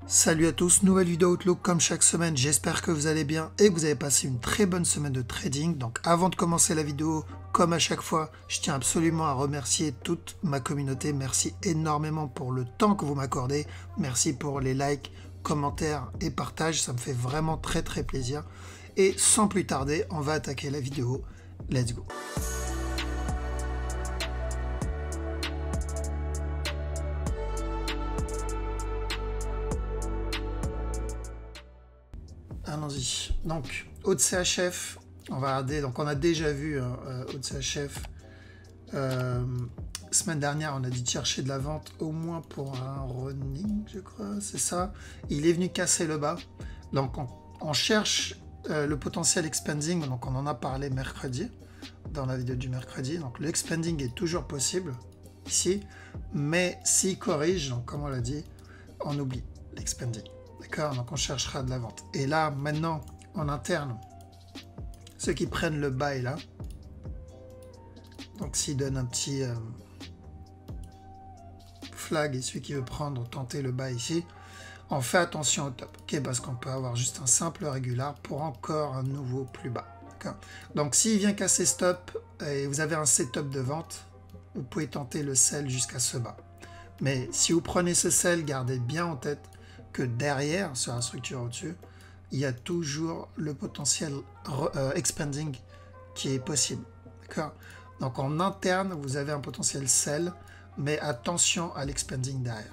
Salut à tous, nouvelle vidéo Outlook comme chaque semaine, j'espère que vous allez bien et que vous avez passé une très bonne semaine de trading. Donc avant de commencer la vidéo, comme à chaque fois, je tiens absolument à remercier toute ma communauté. Merci énormément pour le temps que vous m'accordez, merci pour les likes, commentaires et partages, ça me fait vraiment très plaisir. Et sans plus tarder, on va attaquer la vidéo, let's go. Allons-y. Donc, haut de CHF, on va regarder. Donc, on a déjà vu haut de CHF. Semaine dernière, on a dit chercher de la vente au moins pour un running, je crois, c'est ça. Il est venu casser le bas. Donc, on cherche le potentiel expanding. Donc, on en a parlé mercredi, dans la vidéo du mercredi. Donc, le expanding est toujours possible ici. Mais s'il corrige, donc, comme on l'a dit, on oublie l'expanding. D'accord, donc on cherchera de la vente. Et là, maintenant, en interne, ceux qui prennent le buy là, donc s'ils donnent un petit flag et celui qui veut tenter le buy ici, on fait attention au top, ok, parce qu'on peut avoir juste un simple régulier pour encore un nouveau plus bas. Donc s'il vient casser stop et vous avez un setup de vente, vous pouvez tenter le sell jusqu'à ce bas. Mais si vous prenez ce sell, gardez bien en tête que derrière, sur la structure au-dessus, il y a toujours le potentiel expanding qui est possible. D'accord? Donc en interne, vous avez un potentiel sell, mais attention à l'expanding derrière.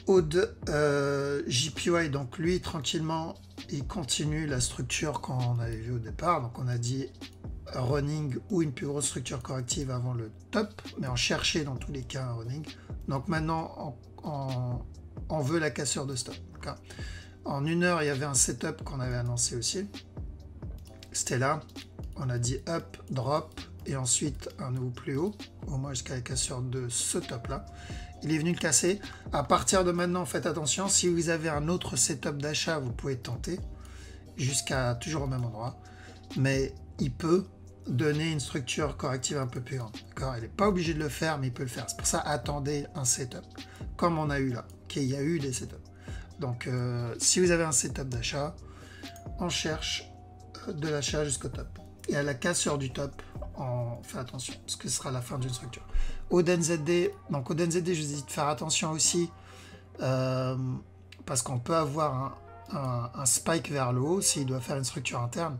Aude JPY, donc lui, tranquillement, il continue la structure qu'on avait vu au départ. Donc on a dit running ou une plus grosse structure corrective avant le top, mais on cherchait dans tous les cas un running. Donc maintenant, on veut la cassure de stop. En une heure, il y avait un setup qu'on avait annoncé aussi. C'était là. On a dit up, drop, et ensuite un nouveau plus haut, au moins jusqu'à la cassure de ce top-là. Il est venu le casser. À partir de maintenant, faites attention. Si vous avez un autre setup d'achat, vous pouvez tenter jusqu'à toujours au même endroit. Mais il peut donner une structure corrective un peu plus grande. Il n'est pas obligé de le faire, mais il peut le faire. C'est pour ça, attendez un setup, comme on a eu là. Il y a eu des setups. Donc, si vous avez un setup d'achat, on cherche de l'achat jusqu'au top. Et à la cassure du top, on fait attention, parce que ce sera la fin d'une structure. Au DNZD, donc au DNZD, je vous dis de faire attention aussi, parce qu'on peut avoir un spike vers le haut s'il doit faire une structure interne.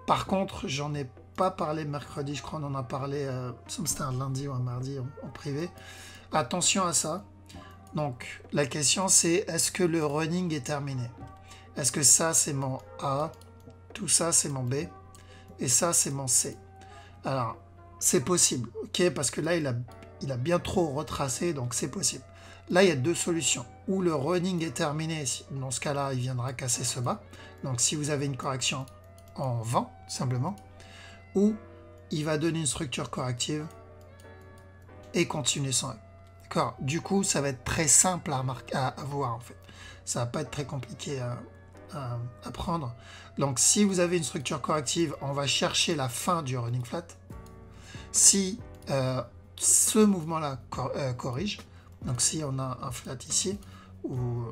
Par contre, j'en ai pas parlé mercredi, je crois qu'on en a parlé, c'était un lundi ou un mardi en privé. Attention à ça. Donc, la question c'est, est-ce que le running est terminé? Est-ce que ça, c'est mon A, tout ça, c'est mon B, et ça, c'est mon C? Alors, c'est possible, ok? Parce que là, il a bien trop retracé, donc c'est possible. Là, il y a deux solutions. Ou le running est terminé, dans ce cas-là, il viendra casser ce bas. Donc, si vous avez une correction en vent, simplement, ou il va donner une structure corrective et continuer son up. D'accord. Du coup, ça va être très simple à voir en fait. Ça va pas être très compliqué à prendre. Donc, si vous avez une structure corrective, on va chercher la fin du running flat. Si ce mouvement-là corrige, donc si on a un flat ici ou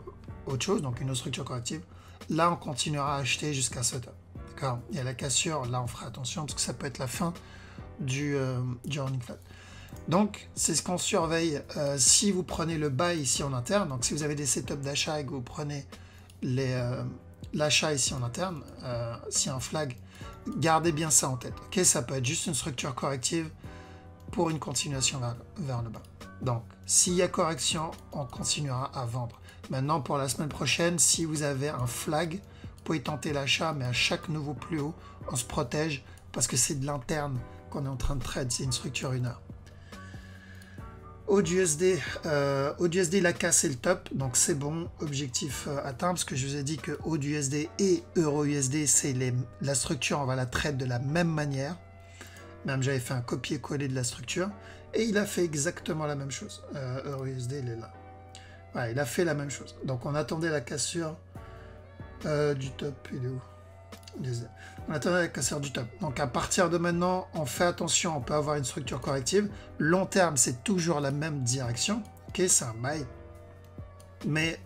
autre chose, donc une autre structure corrective, là on continuera à acheter jusqu'à ce top. D'accord. Il y a la cassure, là on fera attention parce que ça peut être la fin du running flat. Donc, c'est ce qu'on surveille si vous prenez le buy ici en interne. Donc, si vous avez des setups d'achat et que vous prenez l'achat ici en interne, si un flag, gardez bien ça en tête. Ok, ça peut être juste une structure corrective pour une continuation vers le bas. Donc, s'il y a correction, on continuera à vendre. Maintenant, pour la semaine prochaine, si vous avez un flag, vous pouvez tenter l'achat, mais à chaque nouveau plus haut, on se protège parce que c'est de l'interne qu'on est en train de trade. C'est une structure 1 heure. AUDUSD, il a cassé le top, donc c'est bon, objectif atteint, parce que je vous ai dit que AUDUSD et EURUSD, c'est la structure, on va la traiter de la même manière. Même j'avais fait un copier-coller de la structure, et il a fait exactement la même chose. EURUSD, il est là. Ouais, il a fait la même chose. Donc on attendait la cassure du top, il est où? On attendait la cassure du top. Donc à partir de maintenant, on fait attention, on peut avoir une structure corrective. Long terme, c'est toujours la même direction. Ok, c'est un buy. mais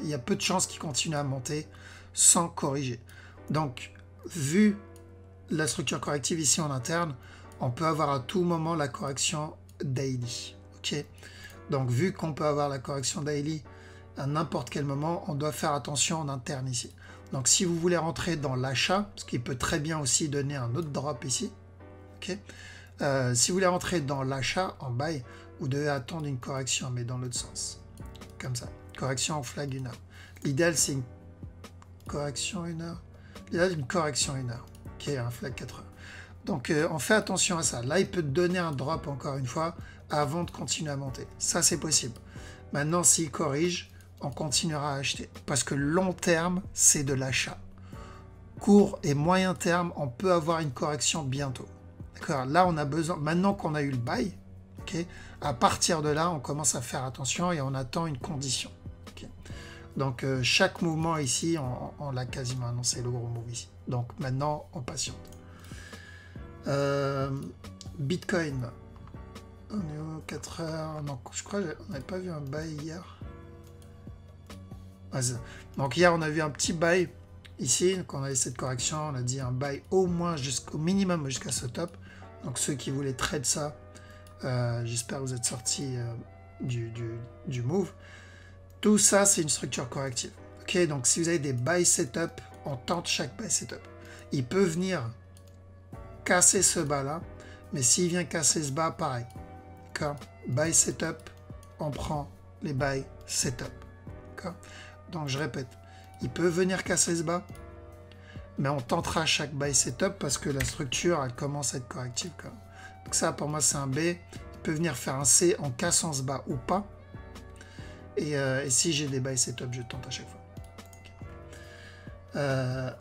il y a peu de chances qu'il continue à monter sans corriger. Donc, vu la structure corrective ici en interne, on peut avoir à tout moment la correction daily. Ok, donc, vu qu'on peut avoir la correction daily à n'importe quel moment, on doit faire attention en interne ici. Donc, si vous voulez rentrer dans l'achat, ce qui peut très bien aussi donner un autre drop ici, ok, si vous voulez rentrer dans l'achat en buy, vous devez attendre une correction, mais dans l'autre sens. Comme ça. Correction en flag 1 heure. L'idéal, c'est une correction 1 heure. L'idéal, c'est une correction 1 heure. Ok, un flag 4 heures. Donc, on fait attention à ça. Là, il peut donner un drop, encore une fois, avant de continuer à monter. Ça, c'est possible. Maintenant, s'il corrige, on continuera à acheter. Parce que long terme, c'est de l'achat. Court et moyen terme, on peut avoir une correction bientôt. D'accord? Là, on a besoin, maintenant qu'on a eu le buy, okay, à partir de là, on commence à faire attention et on attend une condition. Okay? Donc, chaque mouvement ici, on l'a quasiment annoncé, le gros move ici. Donc, maintenant, on patiente. Bitcoin. On est au 4 heures. Donc, je crois qu'on n'avait pas vu un buy hier. Donc, hier, on a vu un petit buy ici. Quand on a eu cette correction, on a dit un buy au moins jusqu'au minimum jusqu'à ce top. Donc, ceux qui voulaient trade ça, j'espère que vous êtes sortis du move. Tout ça, c'est une structure corrective. Ok, donc si vous avez des buy setup, on tente chaque buy setup. Il peut venir casser ce bas-là, mais s'il vient casser ce bas, pareil. D'accord, buy setup, on prend les buy setup. D'accord, donc je répète, il peut venir casser ce bas, mais on tentera chaque buy setup parce que la structure, elle commence à être corrective quand même. Donc ça, pour moi, c'est un B. Il peut venir faire un C en cassant ce bas ou pas. Et si j'ai des buy setup, je tente à chaque fois. Okay.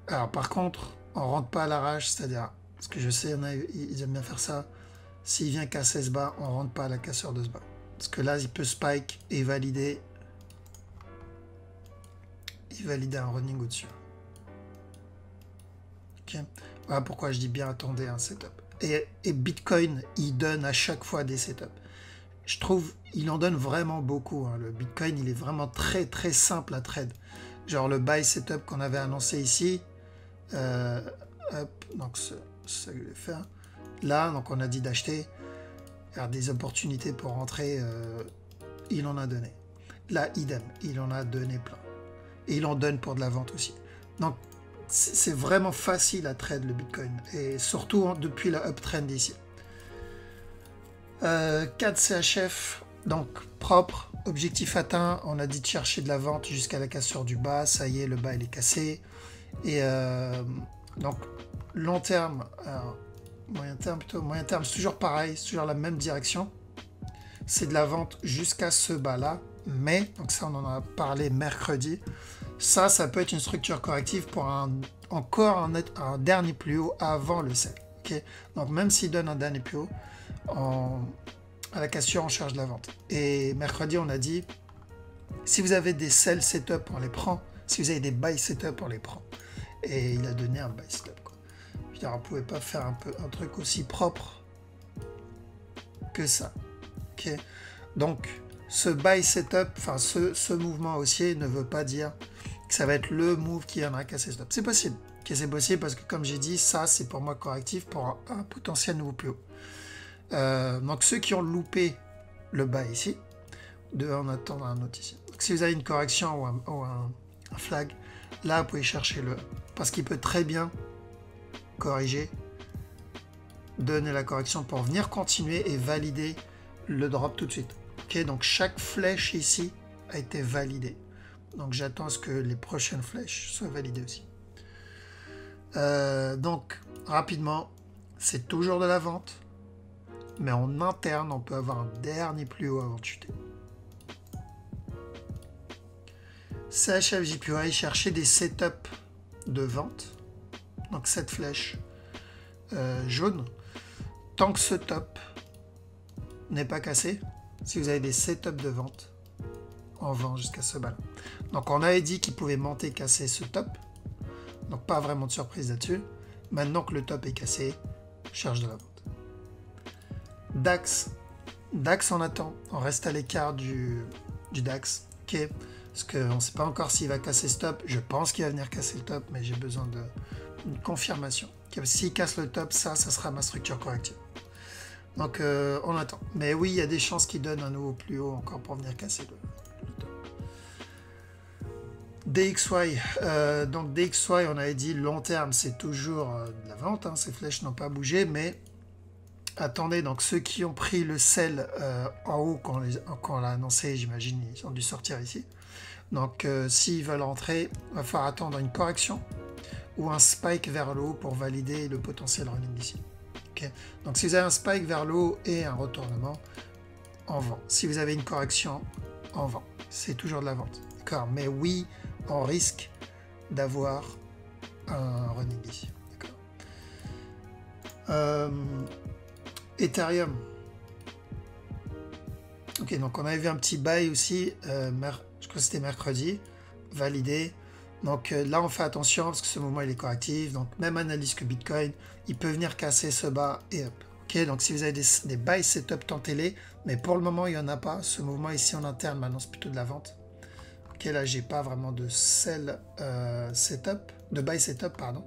Alors, par contre, on rentre pas à l'arrache, c'est-à-dire, parce que je sais, ils aiment bien faire ça. S'il vient casser ce bas, on rentre pas à la cassure de ce bas. Parce que là, il peut spike et valider. Il valide un running au-dessus. Okay. Voilà pourquoi je dis bien attendez un setup. Et Bitcoin, il donne à chaque fois des setups. Je trouve, il en donne vraiment beaucoup. Hein. Le Bitcoin, il est vraiment très très simple à trade. Genre le buy setup qu'on avait annoncé ici. Hop, donc ça je vais faire. Là, donc on a dit d'acheter. Il y a des opportunités pour rentrer. Il en a donné. Là, idem, il en a donné plein. Et il en donne pour de la vente aussi. Donc, c'est vraiment facile à trade le Bitcoin. Et surtout depuis la uptrend ici. 4 CHF, donc propre, objectif atteint. On a dit de chercher de la vente jusqu'à la cassure du bas. Ça y est, le bas il est cassé. Et donc long terme, moyen terme plutôt, moyen terme c'est toujours pareil, c'est toujours la même direction. C'est de la vente jusqu'à ce bas là. Mais, donc ça on en a parlé mercredi. Ça peut être une structure corrective pour encore un dernier plus haut avant le sell. Okay, donc même s'il donne un dernier plus haut, à la cassure, on cherche de la vente. Et mercredi, on a dit, si vous avez des sell setup, on les prend. Si vous avez des buy setup, on les prend. Et il a donné un buy setup. Quoi. Je veux dire, on ne pouvait pas faire un truc aussi propre que ça. Okay, donc, ce buy setup, enfin ce mouvement haussier ne veut pas dire que ça va être le move qui viendra casser stop. C'est possible. Okay, c'est possible parce que comme j'ai dit, ça c'est pour moi correctif pour un potentiel nouveau plus haut. Donc ceux qui ont loupé le bas ici, devez en attendre un autre ici. Donc, si vous avez une correction ou un flag, là vous pouvez chercher le, parce qu'il peut très bien corriger, donner la correction pour venir continuer et valider le drop tout de suite. Ok, donc chaque flèche ici a été validée. Donc j'attends à ce que les prochaines flèches soient validées aussi. Donc rapidement, c'est toujours de la vente, mais en interne, on peut avoir un dernier plus haut avant de chuter. CHF JPY, chercher des setups de vente. Donc cette flèche jaune, tant que ce top n'est pas cassé, si vous avez des setups de vente, on vend jusqu'à ce bas. Donc on avait dit qu'il pouvait monter, casser ce top. Donc pas vraiment de surprise là-dessus. Maintenant que le top est cassé, cherche de la vente. DAX. DAX on attend. On reste à l'écart du DAX. ok? Parce qu'on ne sait pas encore s'il va casser ce top. Je pense qu'il va venir casser le top, mais j'ai besoin d'une confirmation. S'il casse le top, ça sera ma structure corrective. Donc on attend. Mais oui, il y a des chances qu'il donne un nouveau plus haut encore pour venir casser le top. DXY. Donc DXY, on avait dit long terme, c'est toujours de la vente. Hein, ces flèches n'ont pas bougé, mais attendez, donc ceux qui ont pris le sell en haut quand on l'a annoncé, j'imagine, ils ont dû sortir ici. Donc s'ils veulent rentrer, il va falloir attendre une correction ou un spike vers le haut pour valider le potentiel running ici. Okay. Donc si vous avez un spike vers le haut et un retournement, en vent. Si vous avez une correction, en vent. C'est toujours de la vente. D'accord. Mais oui, on risque d'avoir un running ici. D'accord. Ethereum. Ok, donc on avait vu un petit buy aussi, je crois que c'était mercredi, validé. Donc là on fait attention parce que ce mouvement il est correctif, donc même analyse que Bitcoin, il peut venir casser ce bas et up. Ok, donc si vous avez des buy setup, tentez-les, mais pour le moment il n'y en a pas. Ce mouvement ici en interne m'annonce plutôt de la vente. Ok, là j'ai pas vraiment de sell setup, de buy setup, pardon.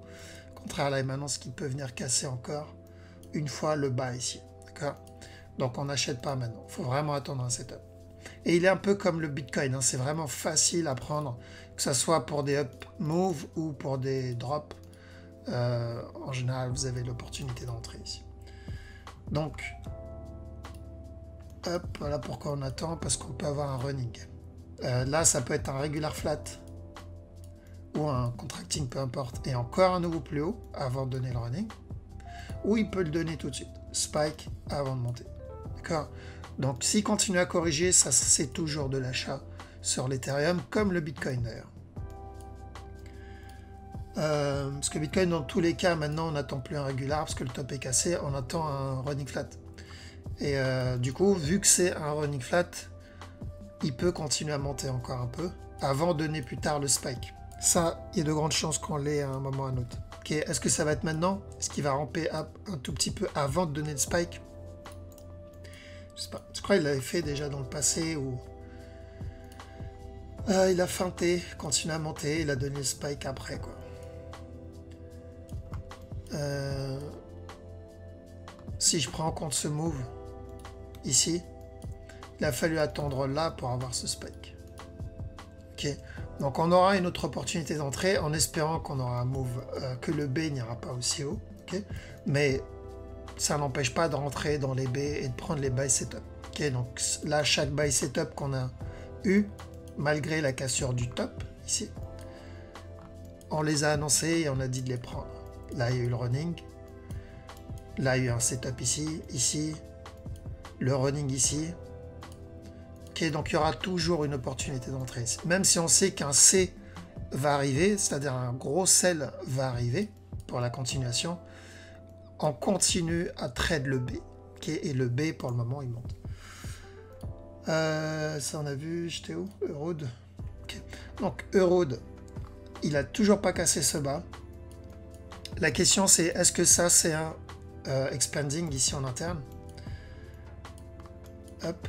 Au contraire, là il m'annonce qu'il peut venir casser encore une fois le bas ici. D'accord. Donc on n'achète pas maintenant, il faut vraiment attendre un setup. Et il est un peu comme le Bitcoin, hein. C'est vraiment facile à prendre, que ce soit pour des up move ou pour des drops. En général, vous avez l'opportunité d'entrer ici. Donc, hop, voilà pourquoi on attend, parce qu'on peut avoir un running. Là, ça peut être un regular flat ou un contracting, peu importe, et encore un nouveau plus haut avant de donner le running. Ou il peut le donner tout de suite, spike avant de monter. D'accord. Donc s'il continue à corriger, ça c'est toujours de l'achat sur l'Ethereum, comme le Bitcoin d'ailleurs. Parce que Bitcoin, dans tous les cas, maintenant on n'attend plus un régular parce que le top est cassé, on attend un running flat. Et du coup, vu que c'est un running flat, il peut continuer à monter encore un peu avant de donner plus tard le spike. Ça, il y a de grandes chances qu'on l'ait à un moment ou à un autre. Okay. Est-ce que ça va être maintenant? Est-ce qu'il va ramper un tout petit peu avant de donner le spike? Je sais pas. Je crois qu'il l'avait fait déjà dans le passé où il a feinté, continue à monter, il a donné le spike après quoi. Si je prends en compte ce move ici, il a fallu attendre là pour avoir ce spike. Ok. Donc on aura une autre opportunité d'entrée en espérant qu'on aura un move, que le B n'ira pas aussi haut. Okay. Mais ça n'empêche pas de rentrer dans les B et de prendre les buy setup. Okay. Donc là, chaque buy setup qu'on a eu, malgré la cassure du top, ici, on les a annoncés et on a dit de les prendre. Là, il y a eu le running. Là, il y a eu un setup ici, ici, le running ici. Okay, donc il y aura toujours une opportunité d'entrée. Même si on sait qu'un C va arriver, c'est-à-dire un gros sell va arriver pour la continuation, on continue à trade le B. Okay, et le B, pour le moment, il monte. Ça, on a vu, j'étais où? Eurode. Okay. Donc, Eurode, il a toujours pas cassé ce bas. La question, c'est est-ce que ça, c'est un expanding ici en interne? Hop.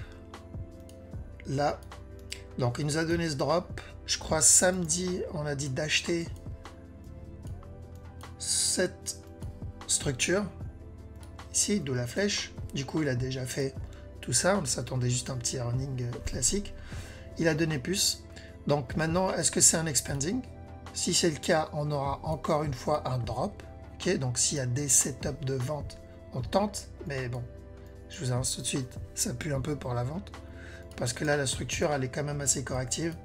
Là. Donc, il nous a donné ce drop. Je crois samedi, on a dit d'acheter cette structure. Ici, d'où la flèche. Du coup, il a déjà fait tout ça. On s'attendait juste à un petit running classique. Il a donné plus. Donc, maintenant, est-ce que c'est un expanding? Si c'est le cas, on aura encore une fois un drop. Okay, donc, s'il y a des setups de vente, on tente. Mais bon, je vous annonce tout de suite, ça pue un peu pour la vente. Parce que là, la structure, elle est quand même assez corrective.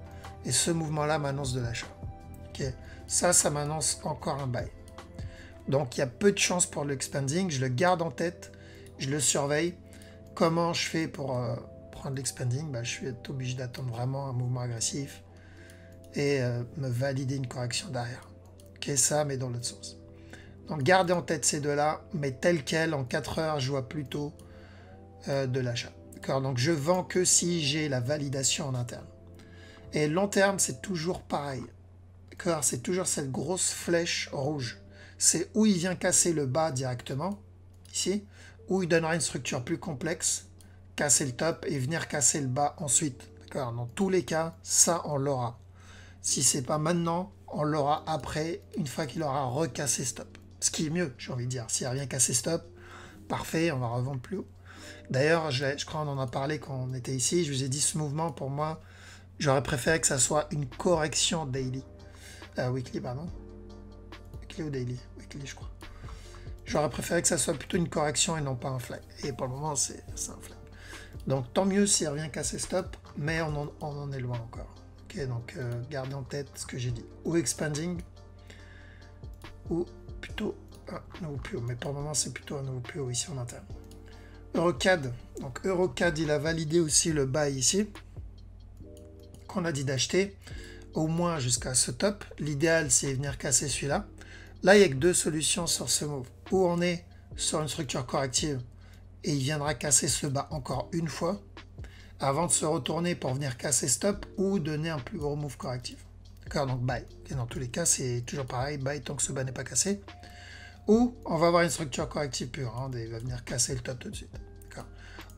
Et ce mouvement-là m'annonce de l'achat. Okay. Ça m'annonce encore un buy. Donc, il y a peu de chances pour l'expanding. Je le garde en tête. Je le surveille. Comment je fais pour prendre l'expanding? Je suis obligé d'attendre vraiment un mouvement agressif et me valider une correction derrière. Okay, ça, mais dans l'autre sens. Donc, gardez en tête ces deux-là. Mais tel quel, en 4 heures, je vois plutôt de l'achat. Donc je vends que si j'ai la validation en interne. Et long terme, c'est toujours pareil. C'est toujours cette grosse flèche rouge. C'est où il vient casser le bas directement, ici, ou il donnera une structure plus complexe, casser le top et venir casser le bas ensuite. D'accord? Dans tous les cas, ça, on l'aura. Si c'est pas maintenant, on l'aura après, une fois qu'il aura recassé stop. Ce qui est mieux, j'ai envie de dire. S'il a rien cassé stop, parfait, on va revendre plus haut. D'ailleurs, je crois qu'on en a parlé quand on était ici. Je vous ai dit, ce mouvement, pour moi, j'aurais préféré que ça soit une correction daily. Weekly, pardon. Weekly ou daily? Weekly, je crois. J'aurais préféré que ça soit plutôt une correction et non pas un flag. Et pour le moment, c'est un flag. Donc, tant mieux s'il revient casser stop, mais on en est loin encore. Ok, donc gardez en tête ce que j'ai dit. Ou expanding, ou plutôt un nouveau plus haut. Mais pour le moment, c'est plutôt un nouveau plus haut ici en interne. Eurocad. Donc, Eurocad, il a validé aussi le buy ici, qu'on a dit d'acheter, au moins jusqu'à ce top. L'idéal, c'est venir casser celui-là. Là, il n'y a que deux solutions sur ce move. Ou on est sur une structure corrective et il viendra casser ce bas encore une fois avant de se retourner pour venir casser stop ou donner un plus gros move correctif. D'accord, donc buy. Et dans tous les cas, c'est toujours pareil, buy tant que ce bas n'est pas cassé. Ou on va avoir une structure corrective pure, hein, il va venir casser le top tout de suite.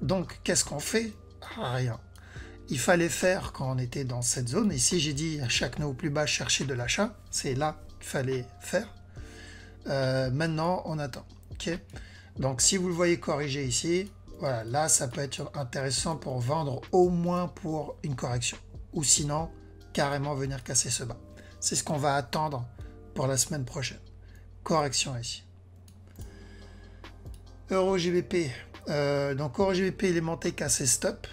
Donc, qu'est-ce qu'on fait? Rien. Il fallait faire quand on était dans cette zone. Ici, j'ai dit à chaque nœud au plus bas, chercher de l'achat. C'est là qu'il fallait faire. Maintenant, on attend. Okay, donc, si vous le voyez corriger ici, voilà, là, ça peut être intéressant pour vendre au moins pour une correction. Ou sinon, carrément venir casser ce bas. C'est ce qu'on va attendre pour la semaine prochaine. Correction ici. Euro-GBP. Donc, Euro-GBP, il est monté cassé stop.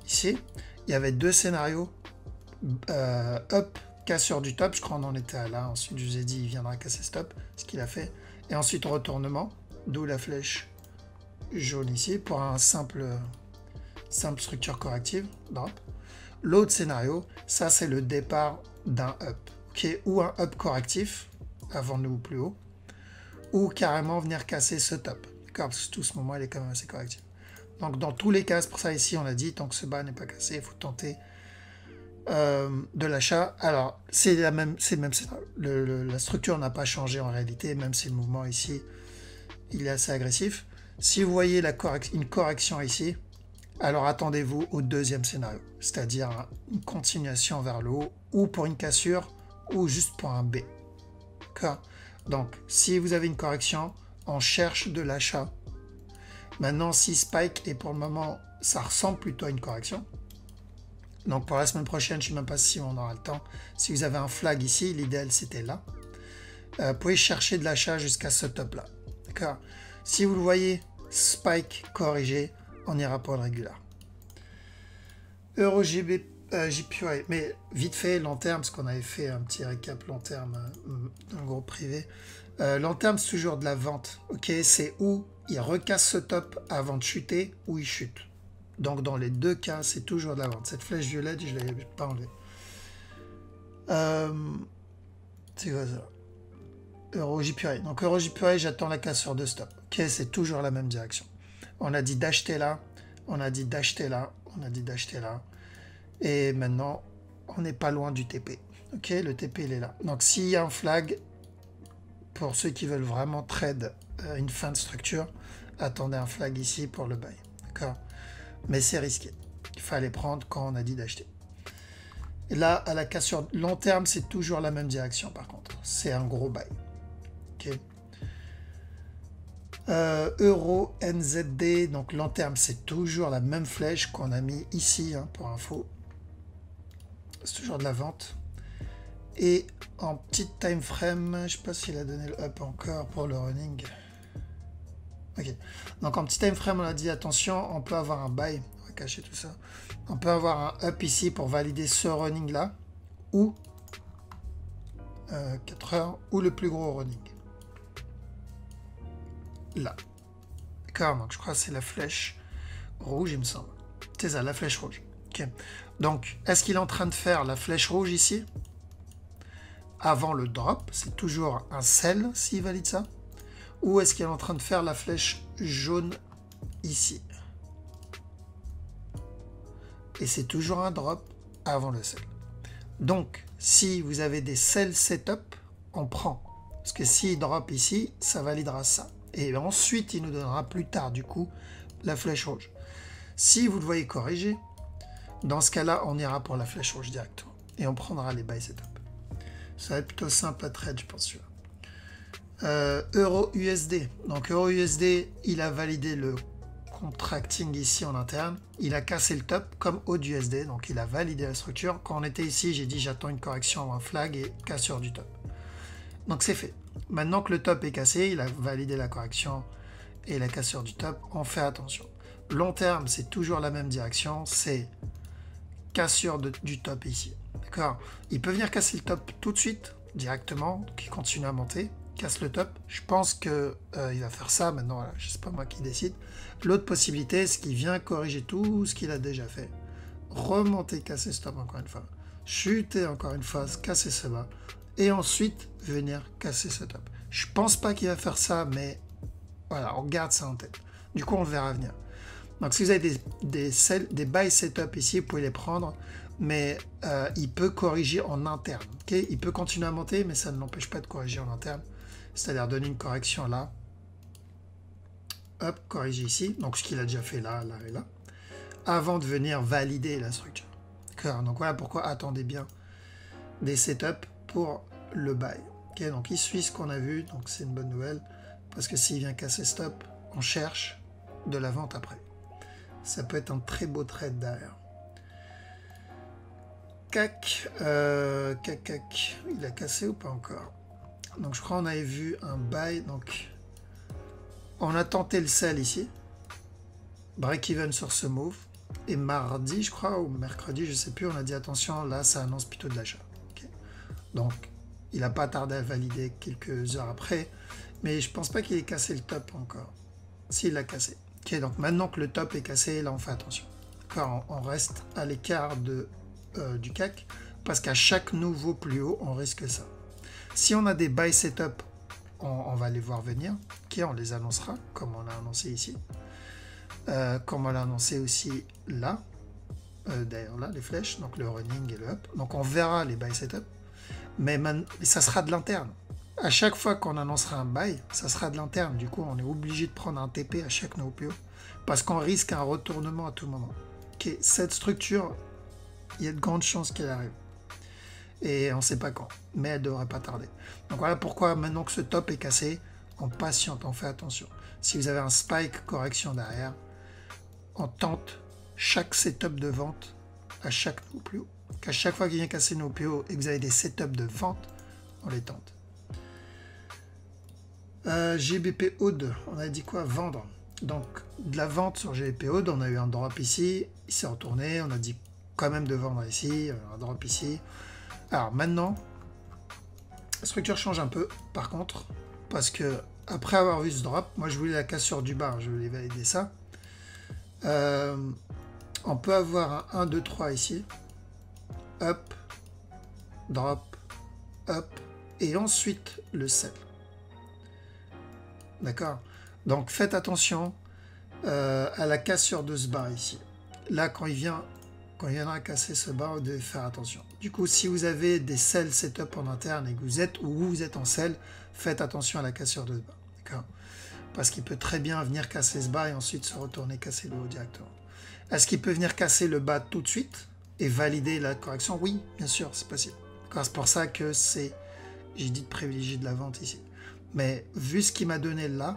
Ici, il y avait deux scénarios. Up, cassure du top. Je crois qu'on en était là. Ensuite, je vous ai dit, il viendra casser stop. Ce qu'il a fait. Et ensuite, retournement. D'où la flèche jaune ici pour un simple structure corrective. Drop. L'autre scénario, ça, c'est le départ d'un up. Okay, ou un up correctif avant nous ou plus haut. Ou carrément venir casser ce top. D'accord, parce que tout ce moment, il est quand même assez correctif. Donc, dans tous les cas, c'est pour ça ici, on l'a dit, tant que ce bas n'est pas cassé, il faut tenter de l'achat. Alors, c'est le même scénario. La structure n'a pas changé en réalité, même si le mouvement ici, il est assez agressif. Si vous voyez une correction ici, alors attendez-vous au deuxième scénario, c'est-à-dire une continuation vers le haut, ou pour une cassure, ou juste pour un B. D'accord. Donc, si vous avez une correction, on cherche de l'achat. Maintenant, si spike, et pour le moment, ça ressemble plutôt à une correction. Donc, pour la semaine prochaine, je ne sais même pas si on aura le temps. Si vous avez un flag ici, l'idéal, c'était là. Vous pouvez chercher de l'achat jusqu'à ce top-là. D'accord. Si vous le voyez, spike corrigé, on ira pour le régular. Euro-JPY, mais vite fait, long terme, parce qu'on avait fait un petit récap long terme dans le groupe privé. Long terme, c'est toujours de la vente. Ok, c'est où il recasse ce top avant de chuter ou il chute. Donc dans les deux cas, c'est toujours de la vente. Cette flèche violette, je ne l'avais pas enlevée. C'est quoi ça? Euro-JPY. Donc Euro-JPY, j'attends la cassure de stop. Ok, c'est toujours la même direction. On a dit d'acheter là, on a dit d'acheter là, on a dit d'acheter là. Et maintenant, on n'est pas loin du TP. Ok, le TP, il est là. Donc s'il y a un flag, pour ceux qui veulent vraiment trade une fin de structure, attendez un flag ici pour le buy. D'accord? Mais c'est risqué. Il fallait prendre quand on a dit d'acheter. Et là, à la cassure long terme, c'est toujours la même direction par contre. C'est un gros buy. Ok. Euro NZD, donc long terme, c'est toujours la même flèche qu'on a mis ici, hein, pour info. C'est toujours de la vente. Et en petit time frame, je ne sais pas s'il a donné le up encore pour le running. Ok. Donc en petit time frame, on a dit attention, on peut avoir un buy. On va cacher tout ça. On peut avoir un up ici pour valider ce running là. Ou 4 heures. Ou le plus gros running. Là. D'accord. Donc je crois que c'est la flèche rouge, il me semble. C'est ça, la flèche rouge. Ok. Donc, est-ce qu'il est en train de faire la flèche rouge ici? Avant le drop, c'est toujours un sell s'il valide ça. Ou est-ce qu'il est en train de faire la flèche jaune ici? Et c'est toujours un drop avant le sell. Donc, si vous avez des sell setup, on prend. Parce que s'il drop ici, ça validera ça. Et ensuite, il nous donnera plus tard, du coup, la flèche rouge. Si vous le voyez corriger, Dans ce cas-là, on ira pour la flèche rouge directement. Et on prendra les buy setup. Ça va être plutôt simple à trade, je pense. Euro USD. Donc Euro USD, il a validé le contracting ici en interne. Il a cassé le top comme haut du USD. Donc il a validé la structure. Quand on était ici, j'ai dit j'attends une correction ou un flag et cassure du top. Donc c'est fait. Maintenant que le top est cassé, il a validé la correction et la cassure du top. On fait attention. Long terme, c'est toujours la même direction. C'est cassure du top ici. D'accord. Il peut venir casser le top tout de suite, directement. Donc il continue à monter. Casse le top. Je pense que il va faire ça maintenant. Voilà, c'est pas moi qui décide. L'autre possibilité, c'est qu'il vient corriger tout ce qu'il a déjà fait. Remonter, casser ce top encore une fois. Chuter encore une fois, casser ce bas. Et ensuite, venir casser ce top. Je pense pas qu'il va faire ça, mais voilà, on garde ça en tête. Du coup, on le verra venir. Donc, si vous avez des buy setup ici, vous pouvez les prendre. Mais il peut corriger en interne. Okay, il peut continuer à monter, mais ça ne l'empêche pas de corriger en interne. C'est-à-dire donner une correction là. Hop, corriger ici. Donc ce qu'il a déjà fait là, là et là. Avant de venir valider la structure. D'accord. Donc voilà pourquoi attendez bien des setups pour le buy. Okay, donc il suit ce qu'on a vu. Donc c'est une bonne nouvelle. Parce que s'il vient casser stop, on cherche de la vente après. Ça peut être un très beau trade derrière. CAC, CAC, il a cassé ou pas encore? Donc je crois qu'on avait vu un buy, donc on a tenté le sell ici, break-even sur ce move, et mardi je crois, ou mercredi, je sais plus, on a dit attention, là ça annonce plutôt de l'achat. Okay. Donc il n'a pas tardé à valider quelques heures après, mais je pense pas qu'il ait cassé le top encore, s'il l'a cassé. Okay, donc maintenant que le top est cassé, là on fait attention. On reste à l'écart du CAC, parce qu'à chaque nouveau plus haut, on risque ça. Si on a des buy setup, on va les voir venir, okay, on les annoncera, comme on l'a annoncé ici, comme on l'a annoncé aussi là, d'ailleurs là, les flèches, donc le running et le up. Donc on verra les buy setup, mais ça sera de l'interne. À chaque fois qu'on annoncera un buy, ça sera de l'interne. Du coup, on est obligé de prendre un TP à chaque nouveau plus haut, parce qu'on risque un retournement à tout moment. Okay, cette structure, il y a de grandes chances qu'elle arrive. Et on ne sait pas quand, mais elle ne devrait pas tarder. Donc voilà pourquoi maintenant que ce top est cassé, on patiente, on fait attention. Si vous avez un spike correction derrière, on tente chaque setup de vente à chaque nouveau plus haut. Qu'à chaque fois qu'il vient casser nos plus haut et que vous avez des setups de vente, on les tente. GBP Aude, on a dit quoi? Vendre. Donc de la vente sur GBP Aude, on a eu un drop ici, il s'est retourné, on a dit quand même de vendre ici, un drop ici. Alors maintenant, la structure change un peu, par contre, parce que après avoir vu ce drop, moi je voulais la cassure du bas, je voulais valider ça. On peut avoir un 1, 2, 3 ici, up, drop, up, et ensuite le sell. D'accord? Donc faites attention à la cassure de ce bas ici. Là, quand il viendra casser ce bas, vous devez faire attention. Du coup, si vous avez des sell setup en interne et que vous êtes en sell, faites attention à la cassure de ce bas. D'accord? Parce qu'il peut très bien venir casser ce bas et ensuite se retourner casser le haut directement. Est-ce qu'il peut venir casser le bas tout de suite et valider la correction? Oui, bien sûr, c'est possible. C'est pour ça que j'ai dit de privilégier de la vente ici. Mais vu ce qu'il m'a donné là,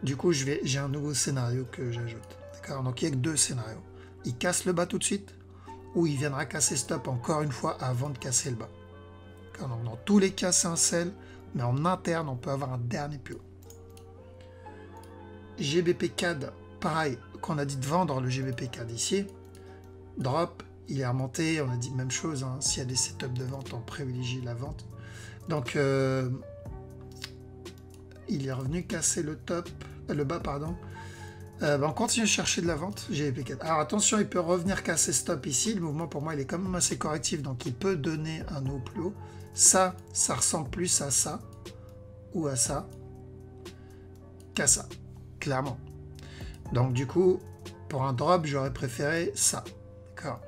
du coup, j'ai un nouveau scénario que j'ajoute. D'accord? Donc, il n'y a que deux scénarios. Il casse le bas tout de suite, ou il viendra casser stop encore une fois avant de casser le bas. Donc, dans tous les cas, c'est un sell, mais en interne, on peut avoir un dernier plus haut. GBP CAD, pareil, qu'on a dit de vendre le GBP CAD ici. Drop, il est remonté, on a dit même chose, hein, s'il y a des setups de vente, on privilégie la vente. Donc, il est revenu casser le bas, pardon. On continue à chercher de la vente, GBP CAD. Alors attention, il peut revenir casser stop ici. Le mouvement pour moi, il est quand même assez correctif, donc il peut donner un nouveau plus haut. Ça ressemble plus à ça ou à ça qu'à ça, clairement. Donc du coup, pour un drop, j'aurais préféré ça. D'accord.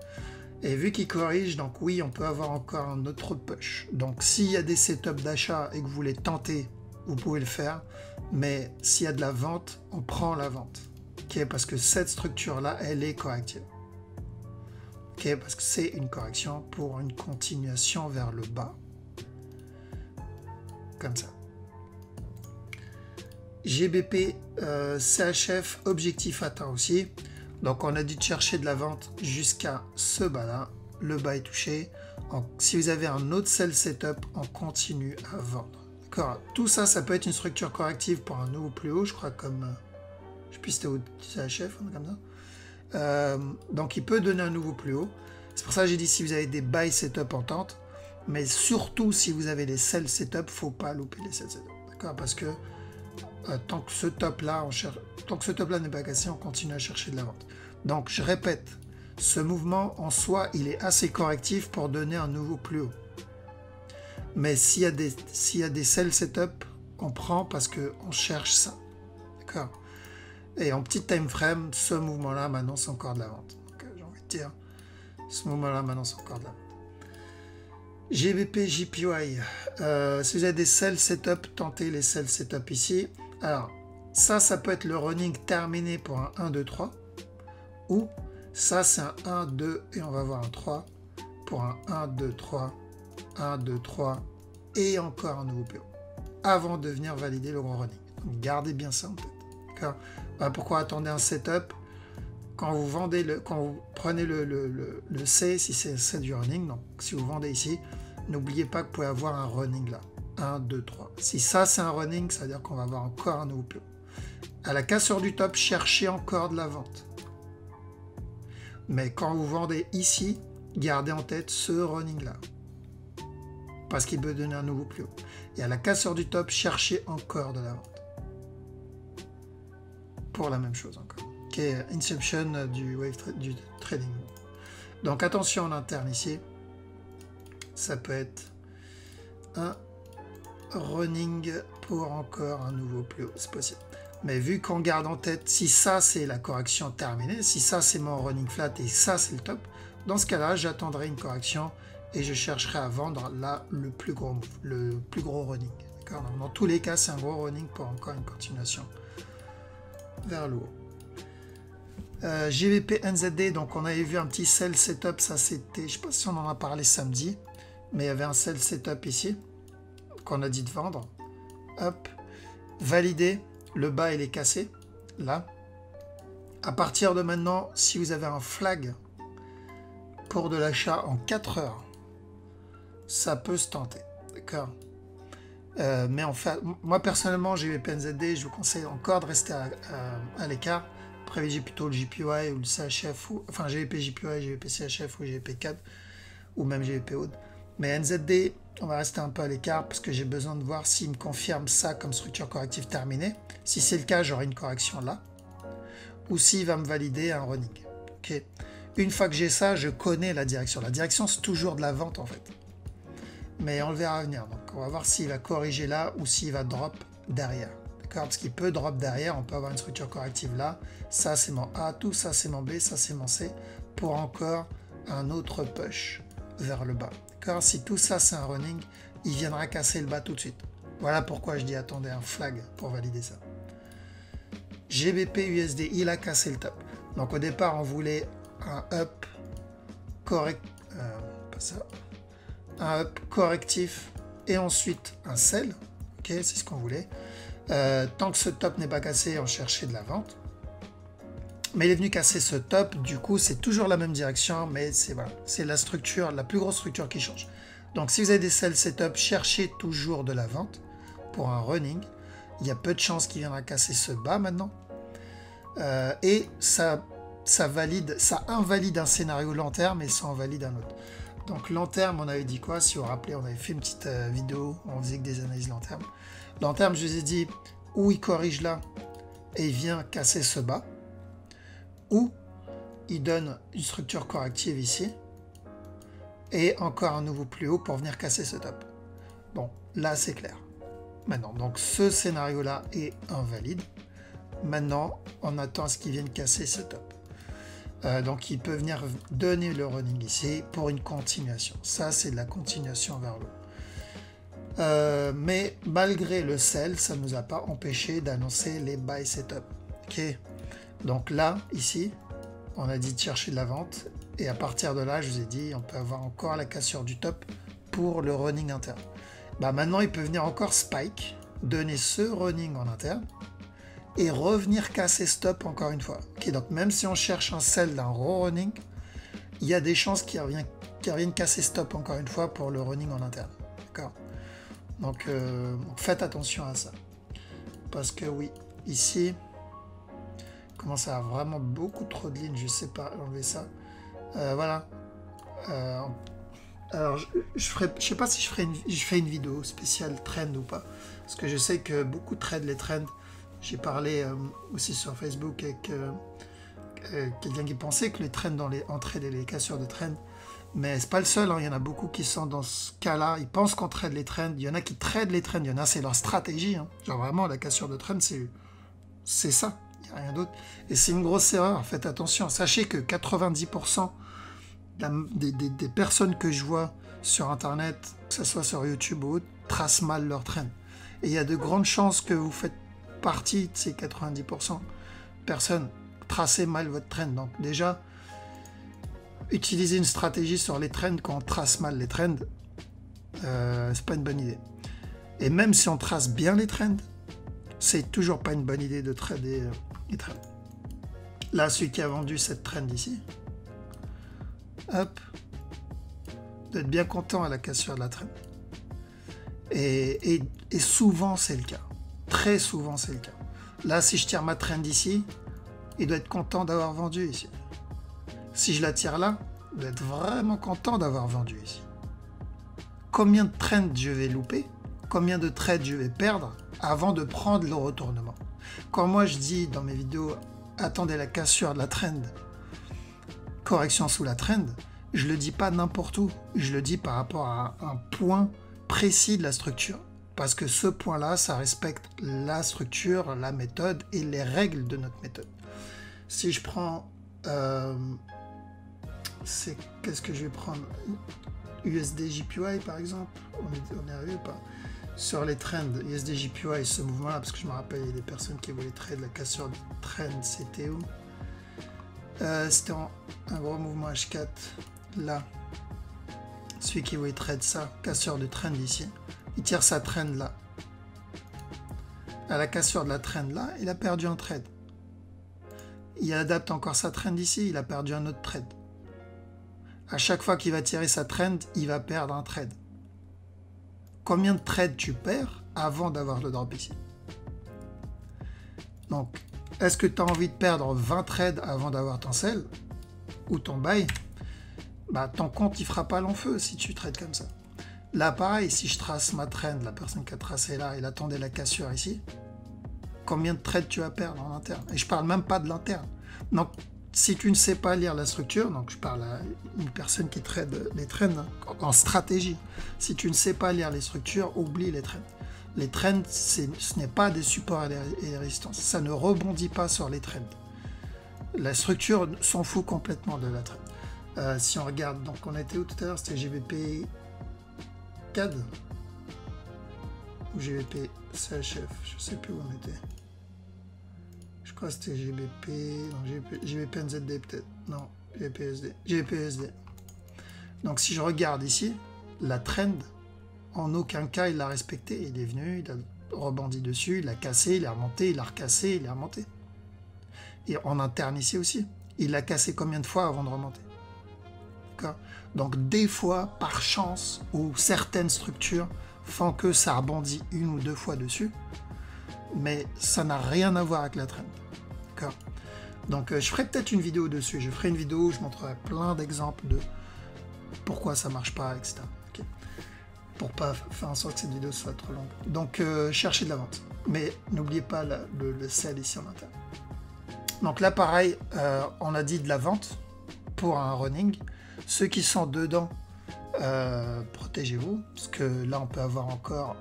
Et vu qu'il corrige, donc oui, on peut avoir encore un autre push. Donc s'il y a des setups d'achat et que vous voulez tenter, vous pouvez le faire. Mais s'il y a de la vente, on prend la vente. Okay, parce que cette structure-là, elle est corrective. Ok, parce que c'est une correction pour une continuation vers le bas. Comme ça. GBP, CHF, objectif atteint aussi. Donc on a dû chercher de la vente jusqu'à ce bas là. Le bas est touché. Si vous avez un autre sell setup, on continue à vendre. D'accord. Tout ça, ça peut être une structure corrective pour un nouveau plus haut, je crois, comme je sais plus si c'était au CHF, comme ça. Donc il peut donner un nouveau plus haut. C'est pour ça que j'ai dit si vous avez des buy setup en tente, mais surtout si vous avez des sell setup, faut pas louper les sell setup. D'accord, parce que tant que ce top là, n'est pas cassé, on continue à chercher de la vente. Donc je répète, ce mouvement en soi, il est assez correctif pour donner un nouveau plus haut. Mais s'il y a des sell setup, on prend parce qu'on cherche ça. D'accord. Et en petit time frame, ce mouvement-là, maintenant, c'est encore de la vente. Donc, j'ai envie de dire, ce mouvement-là, maintenant, c'est encore de la vente. GBP, JPY. Si vous avez des sell setup, tentez les sell setup ici. Alors, ça peut être le running terminé pour un 1, 2, 3. Ou ça, c'est un 1, 2, et on va voir un 3 pour un 1, 2, 3, 1, 2, 3, et encore un nouveau PO. Avant de venir valider le gros running. Donc, gardez bien ça en tête. D'accord. Voilà pourquoi attendez un setup. Quand vous prenez le C, si c'est du running, donc si vous vendez ici, n'oubliez pas que vous pouvez avoir un running là. 1, 2, 3. Si ça c'est un running, ça veut dire qu'on va avoir encore un nouveau PO. À la cassure du top, cherchez encore de la vente. Mais quand vous vendez ici, gardez en tête ce running là. Parce qu'il peut donner un nouveau plus haut. Et à la cassure du top, cherchez encore de la vente. Pour la même chose encore. Qui est Inception du trading. Donc attention en interne ici. Ça peut être un running pour encore un nouveau plus haut. C'est possible. Mais vu qu'on garde en tête, si ça c'est la correction terminée, si ça c'est mon running flat et ça c'est le top, dans ce cas-là, j'attendrai une correction et je chercherai à vendre là le plus gros running. Dans tous les cas, c'est un gros running pour encore une continuation vers le haut. GBP NZD, donc on avait vu un petit sell setup, ça c'était, je sais pas si on en a parlé samedi, mais il y avait un sell setup ici qu'on a dit de vendre. Hop, validé, le bas il est cassé, là. À partir de maintenant, si vous avez un flag pour de l'achat en 4 heures, ça peut se tenter, d'accord. Mais en fait, moi personnellement, GBP NZD, je vous conseille encore de rester à l'écart. Privilégiez plutôt le JPY ou le CHF, enfin GBP JPY, GBP CHF ou GBP CAD, ou même GBP AUD. Mais NZD, on va rester un peu à l'écart parce que j'ai besoin de voir s'il me confirme ça comme structure corrective terminée. Si c'est le cas, j'aurai une correction là. Ou s'il va me valider un running. Okay. Une fois que j'ai ça, je connais la direction. La direction, c'est toujours de la vente en fait. Mais on le verra à venir. Donc on va voir s'il va corriger là ou s'il va drop derrière. D'accord. Parce qu'il peut drop derrière, on peut avoir une structure corrective là. Ça c'est mon A, tout ça c'est mon B, ça c'est mon C. Pour encore un autre push vers le bas. D'accord. Si tout ça c'est un running, il viendra casser le bas tout de suite. Voilà pourquoi je dis attendez un flag pour valider ça. GBP USD, il a cassé le top. Donc au départ on voulait un up correct, pas ça, un up correctif et ensuite un sell. Ok, c'est ce qu'on voulait. Tant que ce top n'est pas cassé, on cherchait de la vente. Mais il est venu casser ce top, du coup c'est toujours la même direction, mais c'est voilà, c'est la structure, la plus grosse structure qui change. Donc si vous avez des sell setup, cherchez toujours de la vente pour un running. Il y a peu de chances qu'il viendra casser ce bas maintenant. Et ça invalide un scénario long terme et ça en valide un autre. Donc long terme, on avait dit quoi? Si vous vous rappelez, on avait fait une petite vidéo où on faisait que des analyses long terme. Long terme, je vous ai dit où il corrige là et il vient casser ce bas, ou il donne une structure corrective ici et encore un nouveau plus haut pour venir casser ce top. Bon, là c'est clair. Maintenant, donc ce scénario-là est invalide. Maintenant, on attend à ce qu'il vienne casser ce top. Donc, il peut venir donner le running ici pour une continuation. Ça, c'est de la continuation vers le haut. Mais malgré le sell, ça ne nous a pas empêché d'annoncer les buy setup. Ok. Donc là, ici, on a dit de chercher de la vente Et à partir de là, je vous ai dit, on peut avoir encore la cassure du top pour le running interne. Bah maintenant, il peut venir encore spike, donner ce running en interne, et revenir casser stop encore une fois. Okay, donc même si on cherche un sell d'un running, il y a des chances qu'il revienne casser stop encore une fois pour le running en interne. D'accord. Donc faites attention à ça. Parce que oui, ici, commence à avoir vraiment beaucoup trop de lignes, je sais pas enlever ça. Voilà. Alors, je sais pas si je fais une vidéo spéciale trend ou pas. Parce que je sais que beaucoup trade les trends. J'ai parlé aussi sur Facebook avec quelqu'un qui pensait que les trends dans les entrées et les cassures de trend. Mais c'est pas le seul, hein. Il y en a beaucoup qui sont dans ce cas-là. Ils pensent qu'on trade les trends. Il y en a qui tradent les trends. Il y en a, c'est leur stratégie. Hein. Genre vraiment, la cassure de trend, c'est ça. Il n'y a rien d'autre. Et c'est une grosse erreur. Faites attention. Sachez que 90% des personnes que je vois sur Internet, que ce soit sur YouTube ou autre, tracent mal leur trend. Et il y a de grandes chances que vous faites partie de ces 90% personnes. Tracez mal votre trend. Donc déjà, utiliser une stratégie sur les trends quand on trace mal les trends, c'est pas une bonne idée. Et même si on trace bien les trends, c'est toujours pas une bonne idée de trader les trends. Là, celui qui a vendu cette trend ici, hop, doit être bien content à la cassure de la trend. Et souvent, c'est le cas. Très souvent, c'est le cas. Là, si je tire ma trend ici, il doit être content d'avoir vendu ici. Si je la tire là, je dois être vraiment content d'avoir vendu ici. Combien de trades je vais louper? Combien de trades je vais perdre avant de prendre le retournement? Quand moi je dis dans mes vidéos, attendez la cassure de la trend, correction sous la trend, je le dis pas n'importe où. Je le dis par rapport à un point précis de la structure. Parce que ce point-là, ça respecte la structure, la méthode et les règles de notre méthode. Si je prends... qu'est-ce que je vais prendre? USD JPY par exemple, on est arrivé ou pas? Sur les trends USD JPY, ce mouvement là, parce que je me rappelle, il y a des personnes qui voulaient trade la cassure de trend, c'était où? C'était un gros mouvement H4 là. Celui qui voulait trade ça, cassure de trend ici, il tire sa trend là. À la cassure de la trend là, il a perdu un trade. Il adapte encore sa trend ici, il a perdu un autre trade. À chaque fois qu'il va tirer sa trend, il va perdre un trade. Combien de trades tu perds avant d'avoir le drop ici? Donc, est-ce que tu as envie de perdre 20 trades avant d'avoir ton sell ou ton buy? Bah, ton compte, il fera pas long feu si tu trades comme ça. Là, pareil, si je trace ma trend, la personne qui a tracé là, il attendait la cassure ici. Combien de trades tu vas perdre en interne? Et je parle même pas de l'interne. Donc, si tu ne sais pas lire la structure, donc je parle à une personne qui trade les trends en stratégie. Si tu ne sais pas lire les structures, oublie les trends. Les trends, ce n'est pas des supports et des résistances. Ça ne rebondit pas sur les trends. La structure s'en fout complètement de la trend. Si on regarde, donc on était où tout à l'heure? C'était GBP CAD ou GBP CHF, je sais plus où on était. Je crois que c'était GBP, non, GBP NZD peut-être, non, GBPSD, GBPSD. Donc si je regarde ici, la trend, en aucun cas il l'a respecté, il est venu, il a rebondi dessus, il a cassé, il est remonté, il a recassé, il est remonté. Et en interne ici aussi, il l'a cassé combien de fois avant de remonter? D'accord. Donc des fois, par chance, ou certaines structures font que ça rebondit une ou deux fois dessus, mais ça n'a rien à voir avec la trend. D'accord. Donc je ferai peut-être une vidéo dessus. Je ferai une vidéo où je montrerai plein d'exemples de pourquoi ça marche pas, etc. Okay. Pour pas faire en sorte que cette vidéo soit trop longue. Donc cherchez de la vente. Mais n'oubliez pas le sell ici en interne. Donc là pareil, on a dit de la vente pour un running. Ceux qui sont dedans, protégez-vous. Parce que là on peut avoir encore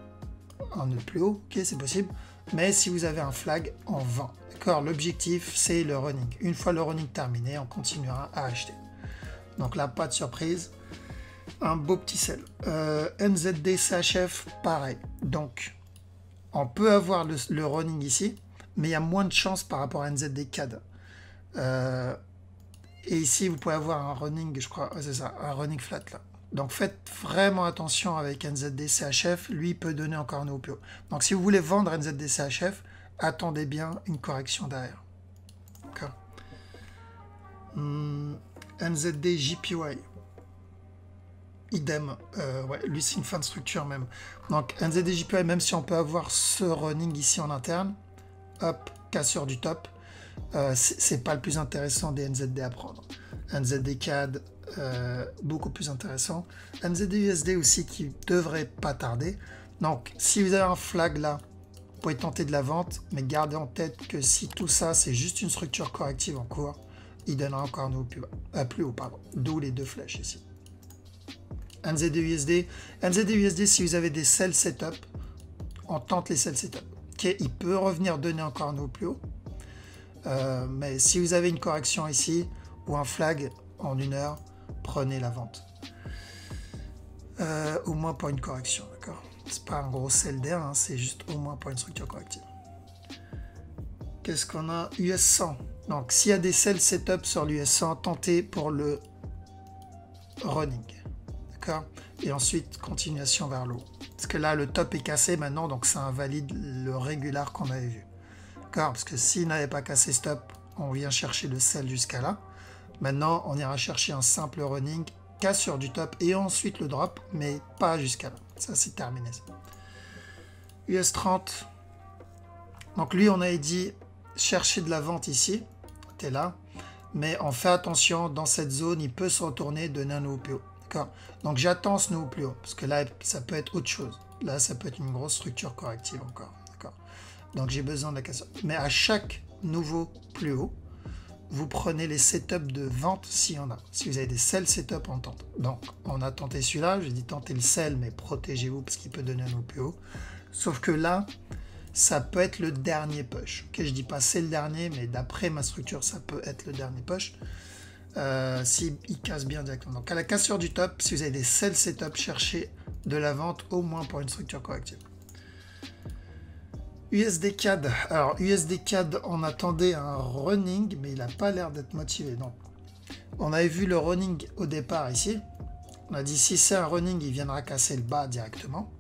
un nœud plus haut. Ok, c'est possible. Mais si vous avez un flag, on vend. D'accord, l'objectif, c'est le running. Une fois le running terminé, on continuera à acheter. Donc là, pas de surprise. Un beau petit sell. NZD, CHF, pareil. Donc, on peut avoir le running ici, mais il y a moins de chance par rapport à NZD CAD. Et ici, vous pouvez avoir un running, je crois, c'est ça, un running flat là. Donc faites vraiment attention avec NZD CHF, lui peut donner encore un nouveau plus haut. Donc si vous voulez vendre NZD CHF, attendez bien une correction derrière. D'accord. NZD JPY. Idem, ouais, lui c'est une fin de structure même. Donc NZD JPY, même si on peut avoir ce running ici en interne, hop, cassure du top, c'est pas le plus intéressant des NZD à prendre. NZD CAD, beaucoup plus intéressant. NZD USD aussi qui devrait pas tarder. Donc si vous avez un flag là, vous pouvez tenter de la vente, mais gardez en tête que si tout ça c'est juste une structure corrective en cours, il donnera encore un nouveau plus haut, pardon. D'où les deux flèches ici. NZD USD, si vous avez des sell setup, on tente les sell setup. Okay, il peut revenir donner encore un nouveau plus haut. Mais si vous avez une correction ici ou un flag en 1 heure, prenez la vente. Au moins pour une correction, d'accord. C'est pas un gros sell d'air, hein, c'est juste au moins pour une structure corrective. Qu'est-ce qu'on a? US 100. Donc s'il y a des sell setup sur l'US 100, tentez pour le running. D'accord. Et ensuite, continuation vers l'eau. Parce que là, le top est cassé maintenant, donc ça invalide le régular qu'on avait vu. D'accord. Parce que s'il n'avait pas cassé stop, on vient chercher le sell jusqu'à là. Maintenant, on ira chercher un simple running, cassure du top et ensuite le drop, mais pas jusqu'à là. Ça, c'est terminé. US 30. Donc lui, on avait dit chercher de la vente ici. T'es là. Mais on fait attention, dans cette zone, il peut se retourner, donner un nouveau plus haut. D'accord. Donc j'attends ce nouveau plus haut. Parce que là, ça peut être autre chose. Là, ça peut être une grosse structure corrective encore. D'accord. Donc j'ai besoin de la cassure. Mais à chaque nouveau plus haut, vous prenez les setups de vente s'il y en a. Si vous avez des sell setup en tente. Donc on a tenté celui-là. J'ai dit tenter le sell, mais protégez-vous parce qu'il peut donner un nouveau plus haut. Sauf que là, ça peut être le dernier push. Ok, je dis pas c'est le dernier, mais d'après ma structure, ça peut être le dernier push. S'il casse bien directement. Donc à la cassure du top, si vous avez des sell setup, cherchez de la vente au moins pour une structure corrective. USD CAD. Alors USD CAD, on attendait un running, mais il n'a pas l'air d'être motivé. Donc on avait vu le running au départ ici. On a dit si c'est un running, il viendra casser le bas directement.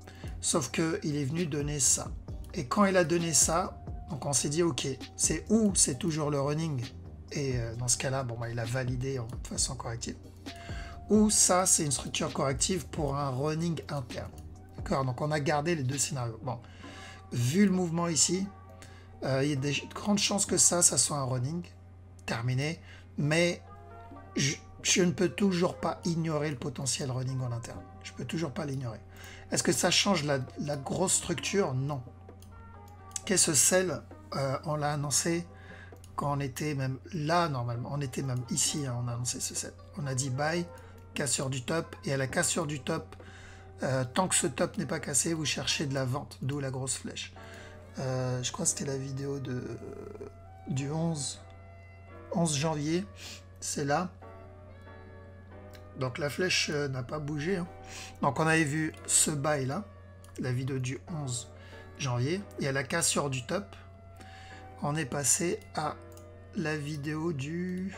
Sauf qu'il est venu donner ça. Et quand il a donné ça, donc on s'est dit ok, c'est où c'est toujours le running. Et dans ce cas-là, bon, bah, il a validé en façon corrective. Ou ça, c'est une structure corrective pour un running interne. D'accord. Donc on a gardé les deux scénarios. Bon, vu le mouvement ici, il y a de grandes chances que ça soit un running terminé. Mais je ne peux toujours pas ignorer le potentiel running en interne. Je peux toujours pas l'ignorer. Est-ce que ça change la grosse structure? Non. Qu'est-ce sell, on l'a annoncé quand on était même là, normalement. On était même ici, hein, on a annoncé ce sell. On a dit buy, cassure du top. Et à la cassure du top, tant que ce top n'est pas cassé, vous cherchez de la vente, d'où la grosse flèche. Je crois que c'était la vidéo du 11 janvier. C'est là. Donc la flèche n'a pas bougé. Hein. Donc on avait vu ce buy là, la vidéo du 11 janvier. Et à la cassure du top, on est passé à la vidéo du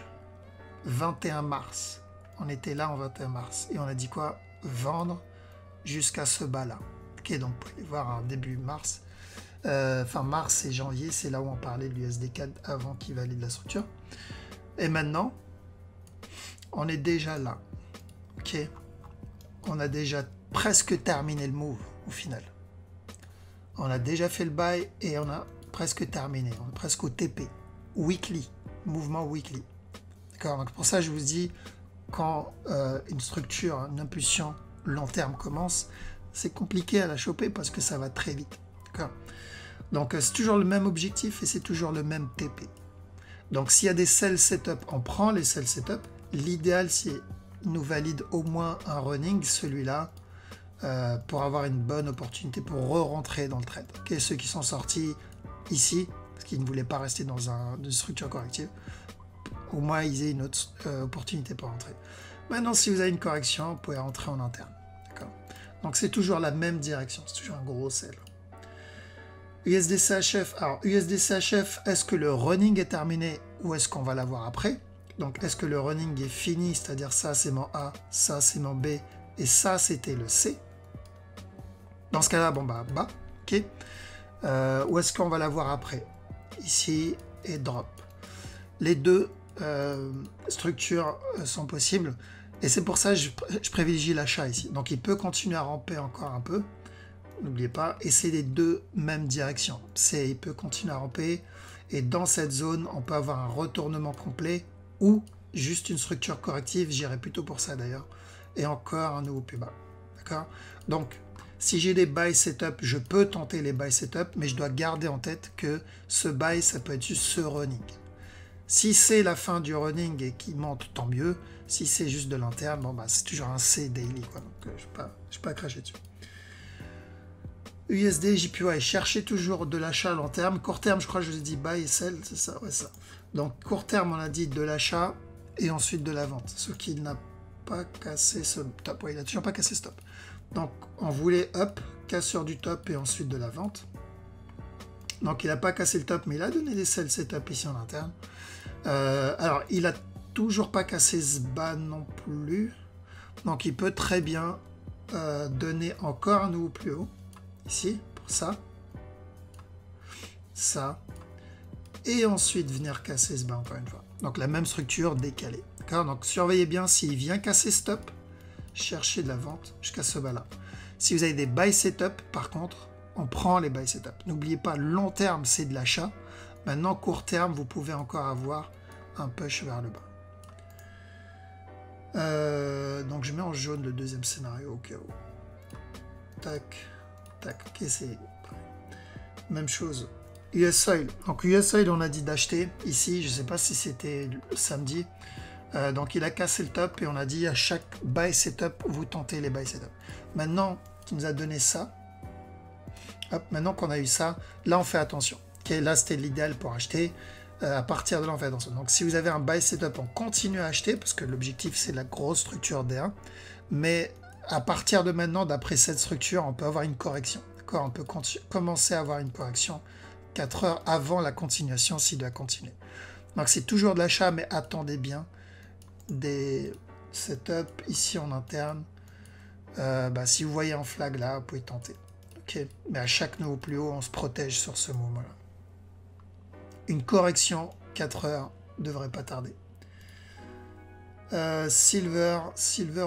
21 mars. On était là en 21 mars. Et on a dit quoi? Vendre jusqu'à ce bas là. Ok, donc vous pouvez voir un début mars. Enfin mars et janvier, c'est là où on parlait de l'USD CAD avant qu'il valide la structure. Et maintenant, on est déjà là. Ok, on a déjà presque terminé le move au final. On a déjà fait le buy et on a presque terminé. On est presque au TP. Weekly, mouvement weekly. D'accord, donc pour ça je vous dis, quand une structure, une impulsion long terme commence, c'est compliqué à la choper parce que ça va très vite. D'accord. Donc c'est toujours le même objectif et c'est toujours le même TP. Donc s'il y a des sell setup, on prend les sell setup. L'idéal c'est nous valide au moins un running, celui-là, pour avoir une bonne opportunité pour re-rentrer dans le trade. Okay, ceux qui sont sortis ici, parce qu'ils ne voulaient pas rester dans une structure corrective, au moins ils aient une autre opportunité pour rentrer. Maintenant, si vous avez une correction, vous pouvez rentrer en interne. Donc c'est toujours la même direction, c'est toujours un gros sell. USD CHF, alors USD CHF, est-ce que le running est terminé ou est-ce qu'on va l'avoir après? Donc, est-ce que le running est fini? C'est-à-dire ça, c'est mon A, ça, c'est mon B, et ça, c'était le C. Dans ce cas-là, bon, bah, bas, ok. Où est-ce qu'on va l'avoir après? Ici, et drop. Les deux structures sont possibles. Et c'est pour ça que je privilégie l'achat ici. Donc, il peut continuer à ramper encore un peu. N'oubliez pas, et c'est les deux mêmes directions. Il peut continuer à ramper, et dans cette zone, on peut avoir un retournement complet ou juste une structure corrective. J'irais plutôt pour ça d'ailleurs. Et encore un nouveau plus bas. D'accord? Donc, si j'ai des buy setup, je peux tenter les buy setup, mais je dois garder en tête que ce buy, ça peut être juste ce running. Si c'est la fin du running et qu'il monte, tant mieux. Si c'est juste de l'interne, bon, bah, c'est toujours un C daily, quoi. Donc, je ne vais pas cracher dessus. USD, JPY, cherchez toujours de l'achat à long terme. Court terme, je crois que je vous ai dit buy et sell, c'est ça, ouais, ça. Donc, court terme, on a dit de l'achat et ensuite de la vente. Ce qui n'a pas cassé ce top. Ouais, il n'a toujours pas cassé ce top. Donc, on voulait up, cassure du top et ensuite de la vente. Donc, il n'a pas cassé le top, mais il a donné des sell setup ici en interne. Alors, il n'a toujours pas cassé ce bas non plus. Donc, il peut très bien donner encore un nouveau plus haut. Ici, pour ça. Ça. Et ensuite, venir casser ce bas encore une fois. Donc, la même structure décalée. D'accord? Donc, surveillez bien s'il vient casser stop. Cherchez de la vente jusqu'à ce bas-là. Si vous avez des buy setup, par contre, on prend les buy setup. N'oubliez pas, long terme, c'est de l'achat. Maintenant, court terme, vous pouvez encore avoir un push vers le bas. Donc, je mets en jaune le deuxième scénario au cas où. Tac, tac. Ok, c'est même chose. US Oil. Donc, US Oil, on a dit d'acheter ici. Je ne sais pas si c'était samedi. Donc, il a cassé le top et on a dit à chaque buy setup, vous tentez les buy setup. Maintenant qu'il nous a donné ça, hop, maintenant qu'on a eu ça, là, on fait attention. Okay, là, c'était l'idéal pour acheter. À partir de là, on fait attention. Donc, si vous avez un buy setup, on continue à acheter parce que l'objectif, c'est la grosse structure D1. Mais à partir de maintenant, d'après cette structure, on peut avoir une correction. D'accord? On peut commencer à avoir une correction 4 heures avant la continuation s'il doit continuer. Donc, c'est toujours de l'achat, mais attendez bien des setups ici en interne. Si vous voyez un flag là, vous pouvez tenter. Okay. Mais à chaque nouveau plus haut, on se protège sur ce moment-là. Une correction, 4 heures, ne devrait pas tarder. Silver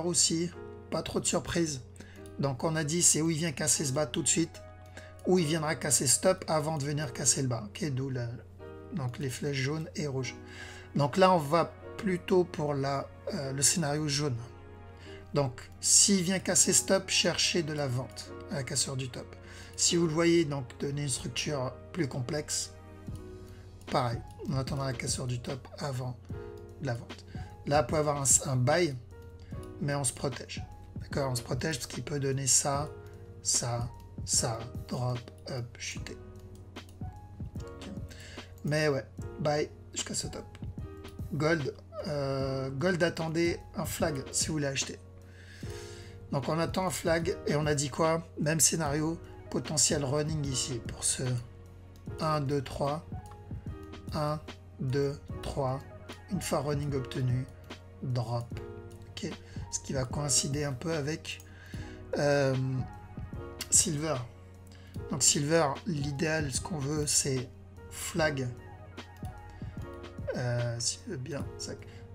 aussi, pas trop de surprise. Donc on a dit c'est où il vient casser ce bas tout de suite, où il viendra casser stop avant de venir casser le bas. Okay, d'où donc les flèches jaunes et rouges. Donc là on va plutôt pour le scénario jaune. Donc s'il vient casser stop, cherchez de la vente à la cassure du top. Si vous le voyez, donc donner une structure plus complexe, pareil, on attendra la cassure du top avant la vente. Là, on peut avoir un buy, mais on se protège. D'accord? On se protège parce qu'il peut donner ça, ça, ça, drop, up, chuter. Okay. Mais ouais, buy jusqu'à ce top. Gold, gold, attendez un flag si vous voulez acheter. Donc on attend un flag et on a dit quoi? Même scénario, potentiel running ici pour ce 1, 2, 3. 1, 2, 3. Une fois running obtenu, drop. Okay. Ce qui va coïncider un peu avec Silver. Donc Silver, l'idéal, ce qu'on veut, c'est flag. S'il veut bien.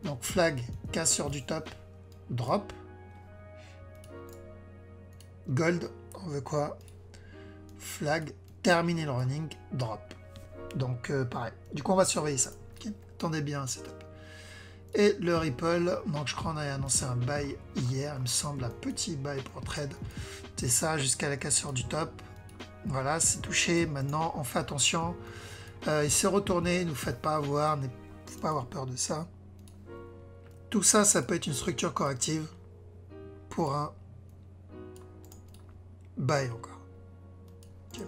Donc flag, cassure du top, drop. Gold, on veut quoi? Flag, terminer le running, drop. Donc pareil. Du coup, on va surveiller ça. Okay. Attendez bien un setup. Et le Ripple, donc je crois qu'on a annoncé un buy hier, il me semble, un petit buy pour trade. C'est ça, jusqu'à la cassure du top. Voilà, c'est touché. Maintenant, on fait attention. Il s'est retourné, ne vous faites pas avoir, ne faut pas avoir peur de ça. Tout ça, ça peut être une structure corrective pour un buy encore. Okay.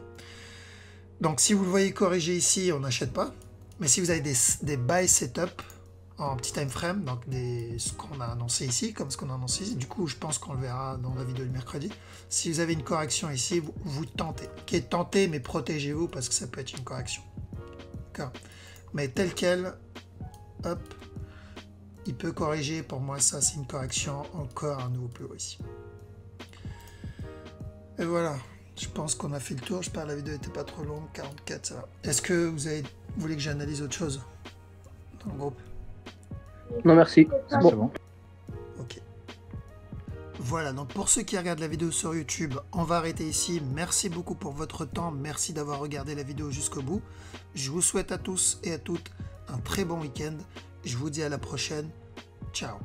Donc, si vous le voyez corriger ici, on n'achète pas. Mais si vous avez des buy setup en petit time frame, donc ce qu'on a annoncé ici, comme ce qu'on a annoncé ici, du coup, je pense qu'on le verra dans la vidéo du mercredi. Si vous avez une correction ici, vous tentez. Okay, tentez, mais protégez-vous parce que ça peut être une correction. D'accord. Mais tel quel, hop, il peut corriger. Pour moi, ça, c'est une correction encore un nouveau plus haut ici. Et voilà. Je pense qu'on a fait le tour. J'espère que la vidéo n'était pas trop longue. 44, ça va. Est-ce que vous voulez que j'analyse autre chose dans le groupe? Non, merci. Ah, Bon. c'est bon. Ok. Voilà, donc pour ceux qui regardent la vidéo sur YouTube, on va arrêter ici. Merci beaucoup pour votre temps. Merci d'avoir regardé la vidéo jusqu'au bout. Je vous souhaite à tous et à toutes un très bon week-end. Je vous dis à la prochaine. Ciao.